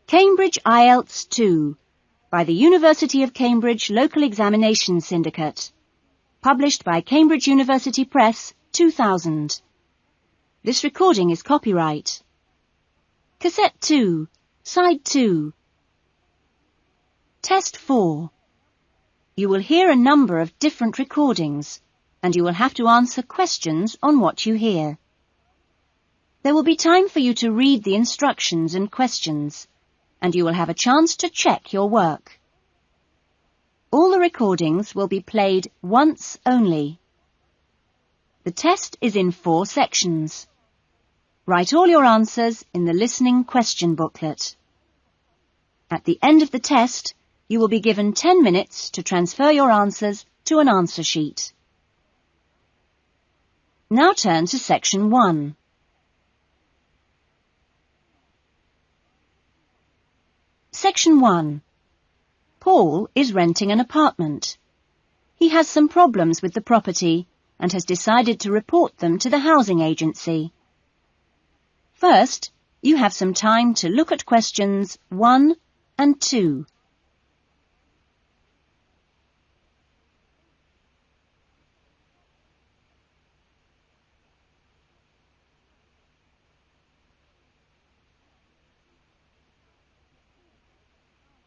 Cambridge IELTS 2 by the University of Cambridge Local Examination Syndicate. Published by Cambridge University Press, 2000. This recording is copyright. Cassette 2, Side 2. Test 4. You will hear a number of different recordings, and you will have to answer questions on what you hear. There will be time for you to read the instructions and questions, and you will have a chance to check your work. All the recordings will be played once only. The test is in 4 sections. Write all your answers in the listening question booklet. At the end of the test, you will be given 10 minutes to transfer your answers to an answer sheet. Now turn to Section 1. Section 1. Paul is renting an apartment. He has some problems with the property and has decided to report them to the housing agency. First, you have some time to look at questions 1 and 2.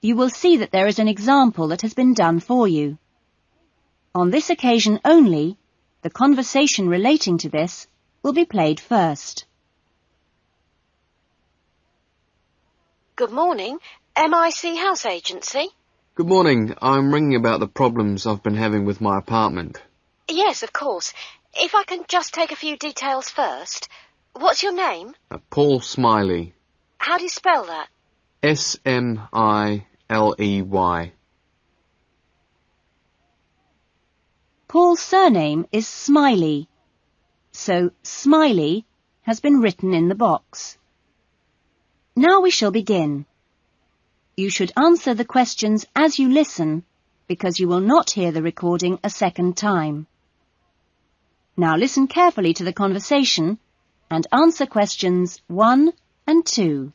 You will see that there is an example that has been done for you. On this occasion only, the conversation relating to this will be played first. Good morning, MIC House Agency. Good morning. I'm ringing about the problems I've been having with my apartment. Yes, of course. If I can just take a few details first. What's your name? Paul Smiley. How do you spell that? Smiley. Paul's surname is Smiley, so Smiley has been written in the box. Now we shall begin. You should answer the questions as you listen, because you will not hear the recording a second time. Now listen carefully to the conversation and answer questions 1 and 2.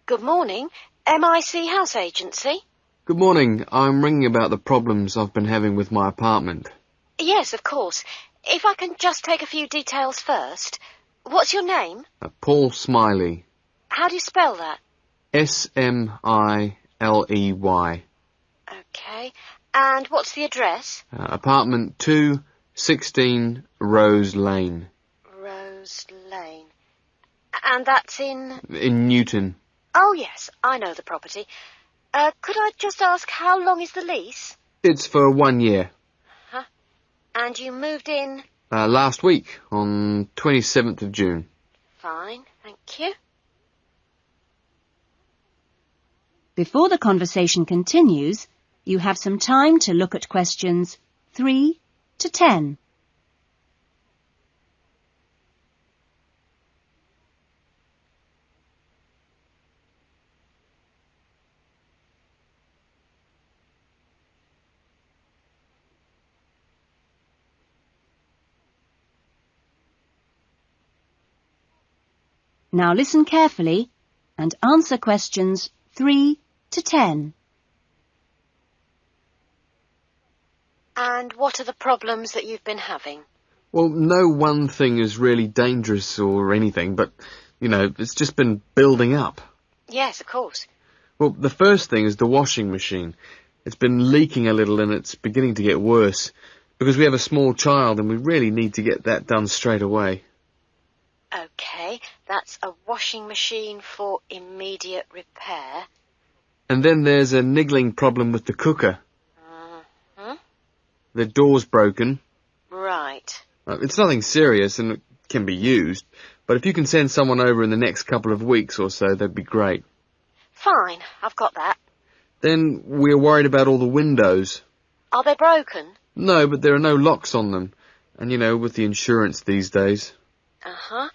Good morning, MIC House Agency. Good morning. I'm ringing about the problems I've been having with my apartment. Yes, of course. If I can just take a few details first. What's your name? Paul Smiley. How do you spell that? Smiley. Okay. And what's the address? Apartment 216 Rose Lane. Rose Lane. And that's in Newton. Oh, yes, I know the property. Could I just ask, how long is the lease? It's for 1 year. Huh? And you moved in? Last week, on 27th of June. Fine, thank you. Before the conversation continues, you have some time to look at questions 3 to 10. Now listen carefully and answer questions 3 to 10. And what are the problems that you've been having? Well, no one thing is really dangerous or anything, but, it's just been building up. Yes, of course. Well, the first thing is the washing machine. It's been leaking a little and it's beginning to get worse because we have a small child and we really need to get that done straight away. Okay, that's a washing machine for immediate repair. And then there's a niggling problem with the cooker. Mm-hmm. The door's broken. Right. It's nothing serious and it can be used, but if you can send someone over in the next couple of weeks or so, that'd be great. Fine, I've got that. Then we're worried about all the windows. Are they broken? No, but there are no locks on them. And with the insurance these days. Uh-huh.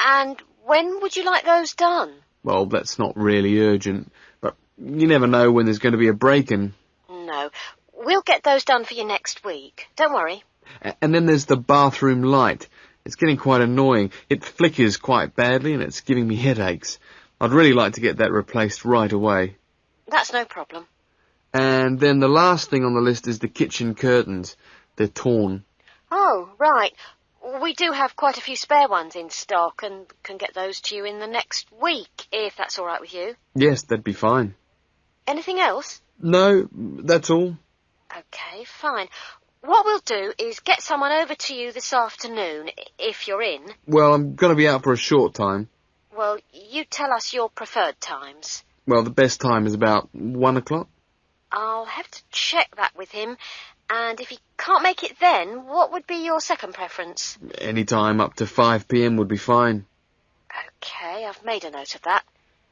And when would you like those done? Well, that's not really urgent, but you never know when there's going to be a break-in. No, we'll get those done for you next week. Don't worry. And then there's the bathroom light. It's getting quite annoying. It flickers quite badly and it's giving me headaches. I'd really like to get that replaced right away. That's no problem. And then the last thing on the list is the kitchen curtains. They're torn. Oh, right. We do have quite a few spare ones in stock and can get those to you in the next week, if that's all right with you. Yes, that'd be fine. Anything else? No, that's all. OK, fine. What we'll do is get someone over to you this afternoon, if you're in. Well, I'm going to be out for a short time. Well, you tell us your preferred times. Well, the best time is about 1 o'clock. I'll have to check that with him, and if he can't make it then, what would be your second preference? Any time up to 5 p.m. would be fine. OK, I've made a note of that.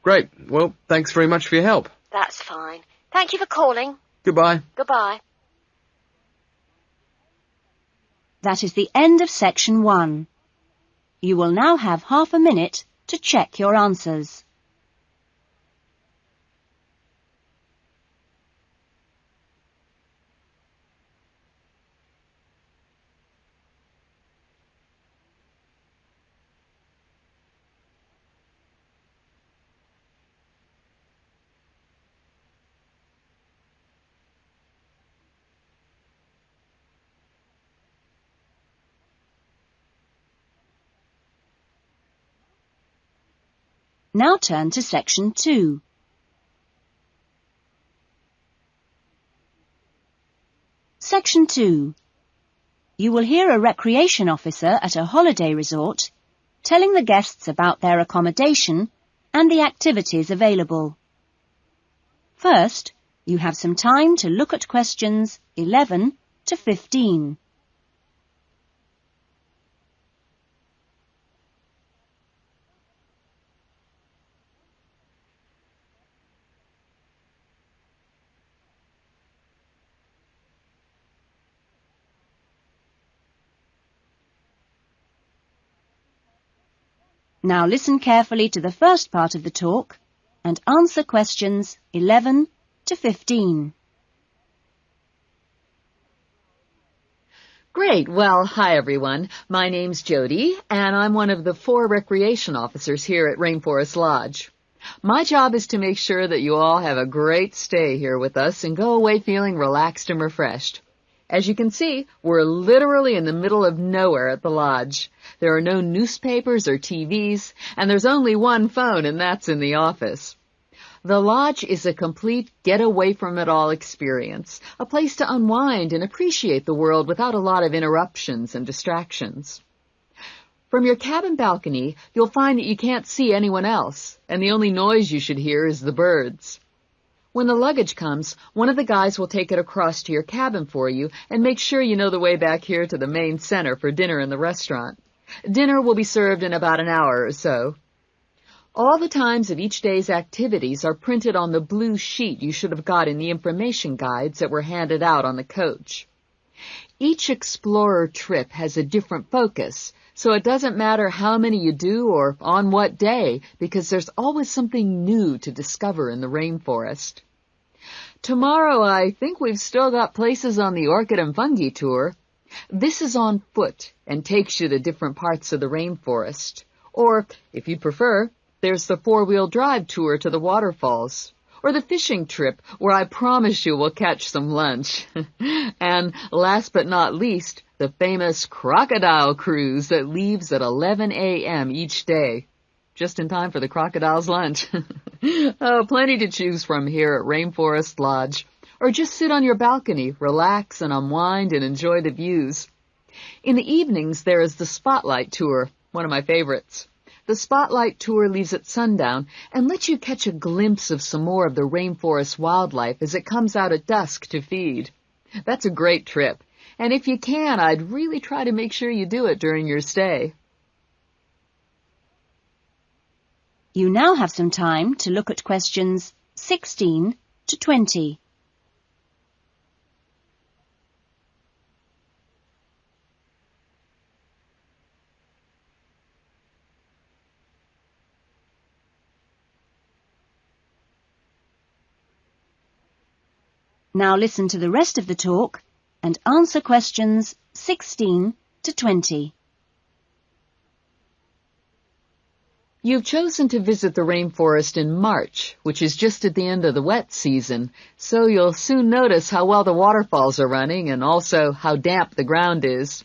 Great. Well, thanks very much for your help. That's fine. Thank you for calling. Goodbye. Goodbye. That is the end of section 1. You will now have half a minute to check your answers. Now turn to section 2. Section 2. You will hear a recreation officer at a holiday resort telling the guests about their accommodation and the activities available. First, you have some time to look at questions 11 to 15. Now listen carefully to the first part of the talk and answer questions 11 to 15. Great. Well, hi everyone. My name's Jody, and I'm one of the 4 recreation officers here at Rainforest Lodge. My job is to make sure that you all have a great stay here with us and go away feeling relaxed and refreshed. As you can see, we're literally in the middle of nowhere at the lodge. There are no newspapers or TVs, and there's only one phone, and that's in the office. The lodge is a complete get-away-from-it-all experience, a place to unwind and appreciate the world without a lot of interruptions and distractions. From your cabin balcony, you'll find that you can't see anyone else, and the only noise you should hear is the birds. When the luggage comes, one of the guys will take it across to your cabin for you and make sure you know the way back here to the main center for dinner in the restaurant. Dinner will be served in about an hour or so. All the times of each day's activities are printed on the blue sheet you should have got in the information guides that were handed out on the coach. Each explorer trip has a different focus, so it doesn't matter how many you do or on what day, because there's always something new to discover in the rainforest. Tomorrow, I think we've still got places on the Orchid and Fungi tour. This is on foot and takes you to different parts of the rainforest. Or, if you prefer, there's the 4-wheel drive tour to the waterfalls. Or the fishing trip, where I promise you we'll catch some lunch. And last but not least, the famous crocodile cruise that leaves at 11 a.m. each day. Just in time for the crocodile's lunch. Oh, plenty to choose from here at Rainforest Lodge. Or just sit on your balcony, relax and unwind and enjoy the views. In the evenings, there is the Spotlight Tour, one of my favorites. The Spotlight Tour leaves at sundown and lets you catch a glimpse of some more of the rainforest wildlife as it comes out at dusk to feed. That's a great trip, and if you can, I'd really try to make sure you do it during your stay. You now have some time to look at questions 16 to 20. Now listen to the rest of the talk and answer questions 16 to 20. You've chosen to visit the rainforest in March, which is just at the end of the wet season, so you'll soon notice how well the waterfalls are running and also how damp the ground is.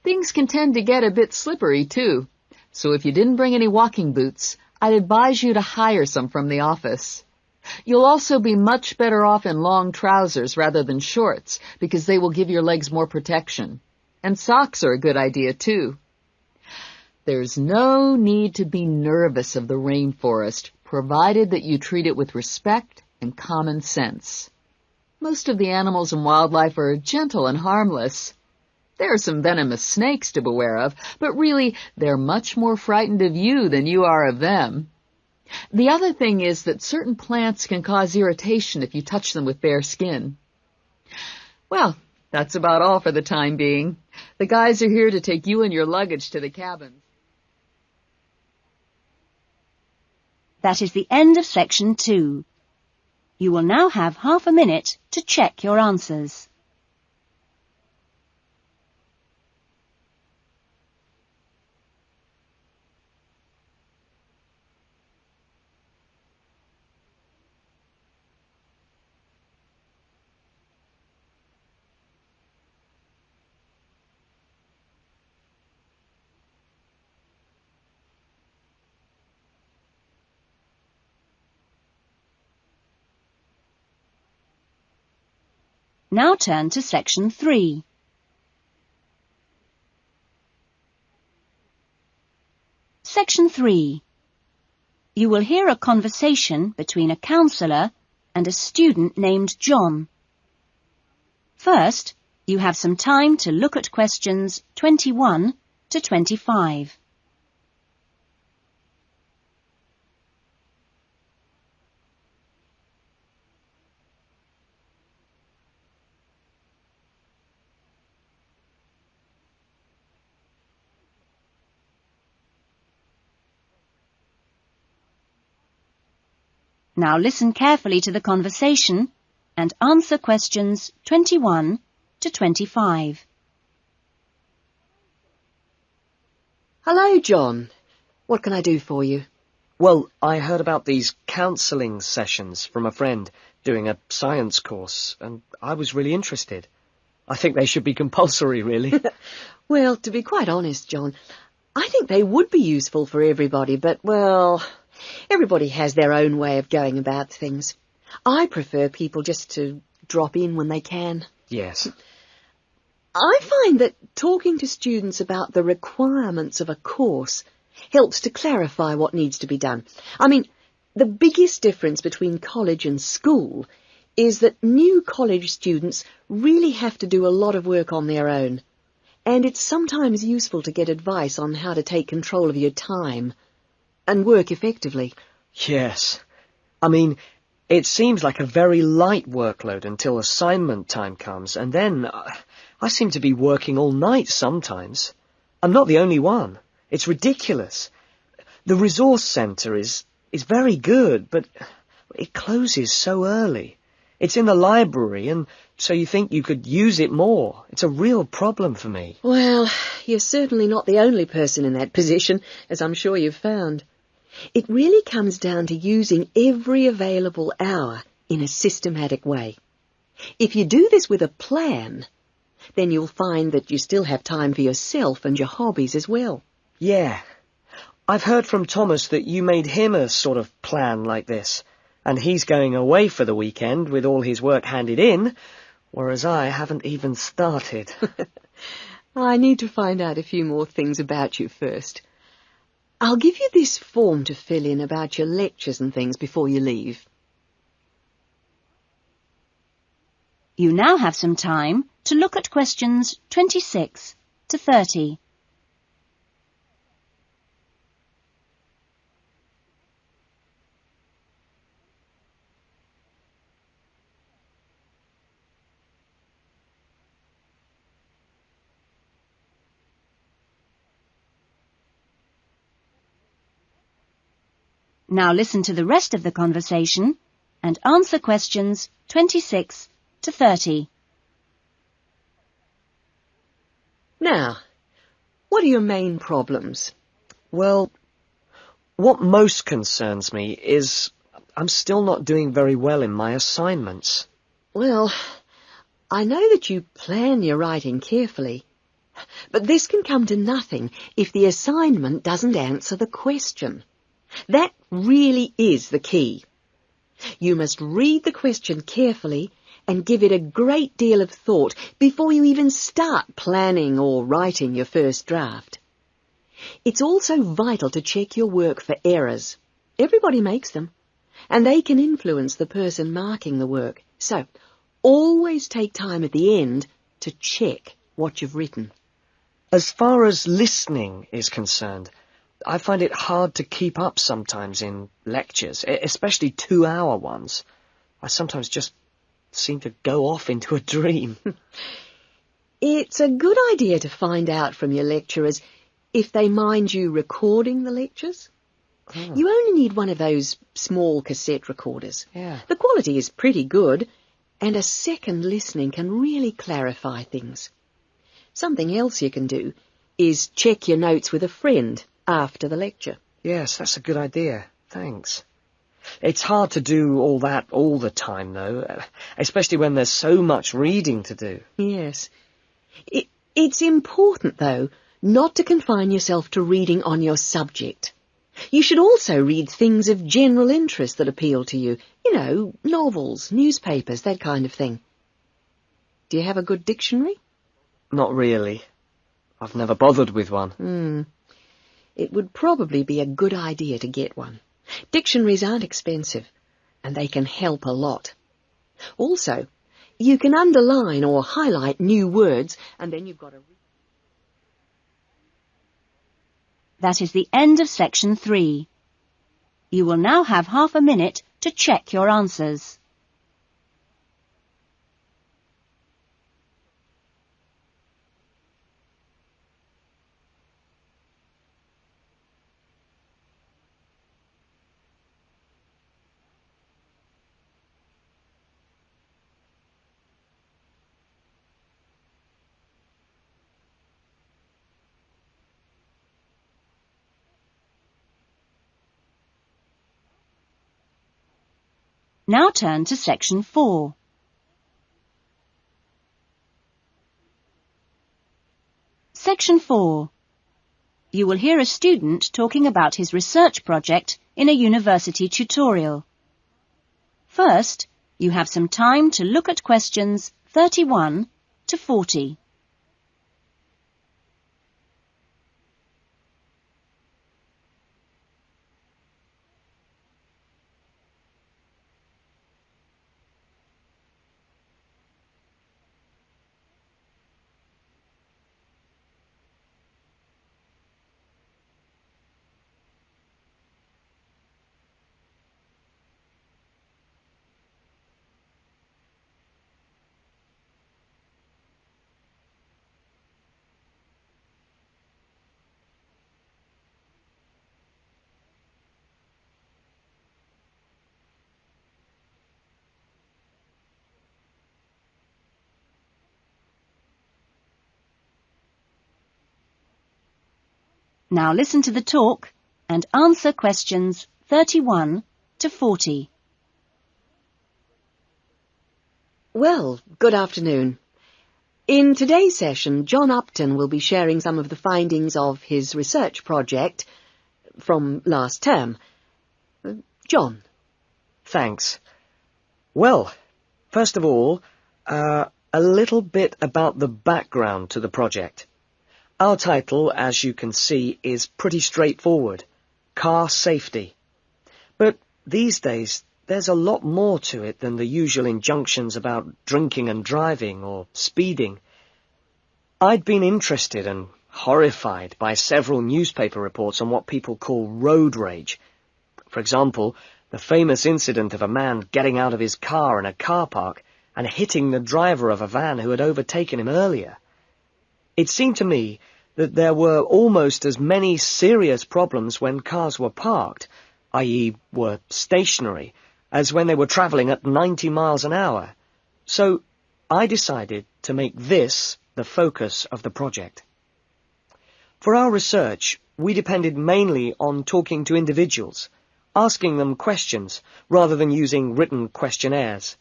Things can tend to get a bit slippery, too, so if you didn't bring any walking boots, I'd advise you to hire some from the office. You'll also be much better off in long trousers rather than shorts, because they will give your legs more protection. And socks are a good idea, too. There's no need to be nervous of the rainforest, provided that you treat it with respect and common sense. Most of the animals and wildlife are gentle and harmless. There are some venomous snakes to beware of, but really, they're much more frightened of you than you are of them. The other thing is that certain plants can cause irritation if you touch them with bare skin. Well, that's about all for the time being. The guys are here to take you and your luggage to the cabin. That is the end of section 2. You will now have half a minute to check your answers. Now turn to section 3. Section 3. You will hear a conversation between a counsellor and a student named John. First, you have some time to look at questions 21 to 25. Now listen carefully to the conversation and answer questions 21 to 25. Hello, John. What can I do for you? Well, I heard about these counselling sessions from a friend doing a science course, and I was really interested. I think they should be compulsory, really. Well, to be quite honest, John, I think they would be useful for everybody, but, well, everybody has their own way of going about things. I prefer people just to drop in when they can. Yes. I find that talking to students about the requirements of a course helps to clarify what needs to be done. I mean, the biggest difference between college and school is that new college students really have to do a lot of work on their own, and it's sometimes useful to get advice on how to take control of your time and work effectively. Yes. I mean, it seems like a very light workload until assignment time comes, and then I seem to be working all night sometimes. I'm not the only one. It's ridiculous. The resource centre is very good, but it closes so early. It's in the library, and so you think you could use it more. It's a real problem for me. Well, you're certainly not the only person in that position, as I'm sure you've found. It really comes down to using every available hour in a systematic way. If you do this with a plan, then you'll find that you still have time for yourself and your hobbies as well. Yeah. I've heard from Thomas that you made him a sort of plan like this, and he's going away for the weekend with all his work handed in, whereas I haven't even started. I need to find out a few more things about you first. I'll give you this form to fill in about your lectures and things before you leave. You now have some time to look at questions 26 to 30. Now listen to the rest of the conversation and answer questions 26 to 30. Now, what are your main problems? Well, What most concerns me is I'm still not doing very well in my assignments. Well, I know that you plan your writing carefully, but this can come to nothing if the assignment doesn't answer the question. That really is the key. You must read the question carefully and give it a great deal of thought before you even start planning or writing your first draft. It's also vital to check your work for errors. Everybody makes them, and they can influence the person marking the work. So, always take time at the end to check what you've written. As far as listening is concerned, I find it hard to keep up sometimes in lectures, especially 2-hour ones. I sometimes just seem to go off into a dream. It's a good idea to find out from your lecturers if they mind you recording the lectures. Oh. You only need one of those small cassette recorders. Yeah. The quality is pretty good, and a second listening can really clarify things. Something else you can do is check your notes with a friend after the lecture. Yes, that's a good idea. Thanks. It's hard to do all that all the time, though, especially when there's so much reading to do. Yes. It's important, though, not to confine yourself to reading on your subject. You should also read things of general interest that appeal to you. You know, novels, newspapers, that kind of thing. Do you have a good dictionary? Not really. I've never bothered with one. It would probably be a good idea to get one. Dictionaries aren't expensive, and they can help a lot. Also, you can underline or highlight new words, and then you've got to... That is the end of section 3. You will now have half a minute to check your answers. Now turn to section 4. Section 4. You will hear a student talking about his research project in a university tutorial. First, you have some time to look at questions 31 to 40. Now listen to the talk and answer questions 31 to 40. Well, good afternoon. In today's session, John Upton will be sharing some of the findings of his research project from last term. John. Thanks. Well, first of all, a little bit about the background to the project. Our title, as you can see, is pretty straightforward. Car Safety. But these days, there's a lot more to it than the usual injunctions about drinking and driving or speeding. I'd been interested and horrified by several newspaper reports on what people call road rage. For example, the famous incident of a man getting out of his car in a car park and hitting the driver of a van who had overtaken him earlier. It seemed to me that there were almost as many serious problems when cars were parked, i.e. were stationary, as when they were travelling at 90 miles an hour. So I decided to make this the focus of the project. For our research, we depended mainly on talking to individuals, asking them questions rather than using written questionnaires.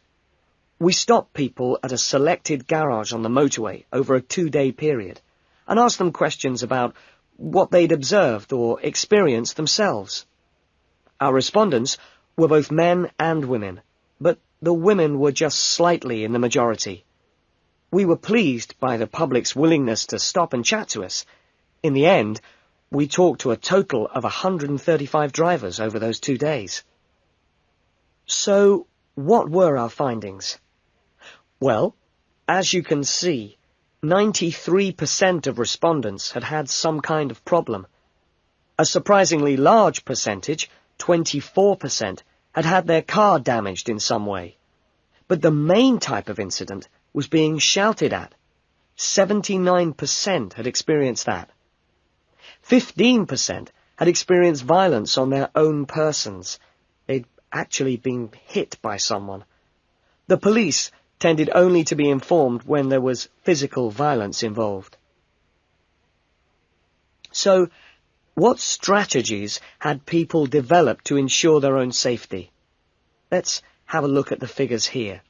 We stopped people at a selected garage on the motorway over a 2-day period and asked them questions about what they'd observed or experienced themselves. Our respondents were both men and women, but the women were just slightly in the majority. We were pleased by the public's willingness to stop and chat to us. In the end, we talked to a total of 135 drivers over those 2 days. So, what were our findings? Well, as you can see, 93% of respondents had had some kind of problem. A surprisingly large percentage, 24%, had had their car damaged in some way. But the main type of incident was being shouted at. 79% had experienced that. 15% had experienced violence on their own persons. They'd actually been hit by someone. The police tended only to be informed when there was physical violence involved. So, what strategies had people developed to ensure their own safety? Let's have a look at the figures here.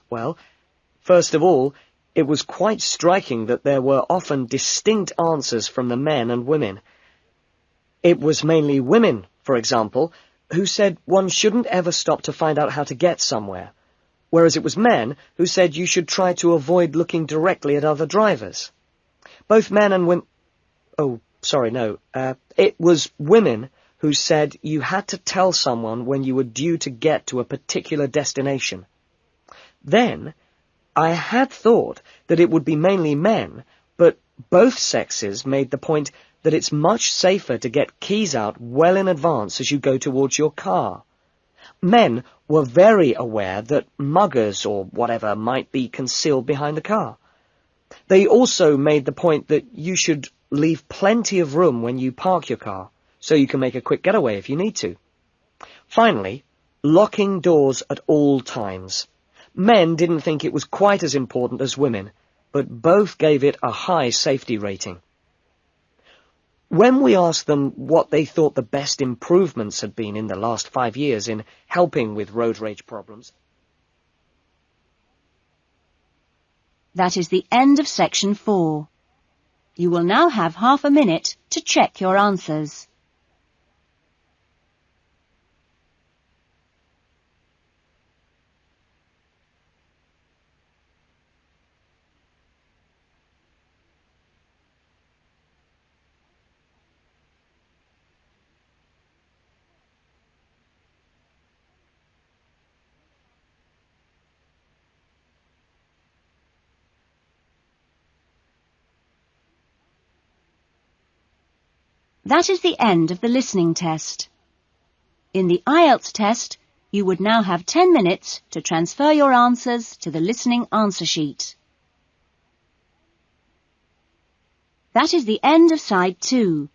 Well, first of all, it was quite striking that there were often distinct answers from the men and women. It was mainly women, for example, who said one shouldn't ever stop to find out how to get somewhere, whereas it was men who said you should try to avoid looking directly at other drivers. Both men and women... It was women who said you had to tell someone when you were due to get to a particular destination. Then, I had thought that it would be mainly men, but both sexes made the point that it's much safer to get keys out well in advance as you go towards your car. Men were very aware that muggers or whatever might be concealed behind the car. They also made the point that you should leave plenty of room when you park your car, so you can make a quick getaway if you need to. Finally, locking doors at all times. Men didn't think it was quite as important as women, but both gave it a high safety rating. When we asked them what they thought the best improvements had been in the last 5 years in helping with road rage problems... That is the end of section 4. You will now have half a minute to check your answers. That is the end of the listening test. In the IELTS test, you would now have 10 minutes to transfer your answers to the listening answer sheet. That is the end of side 2.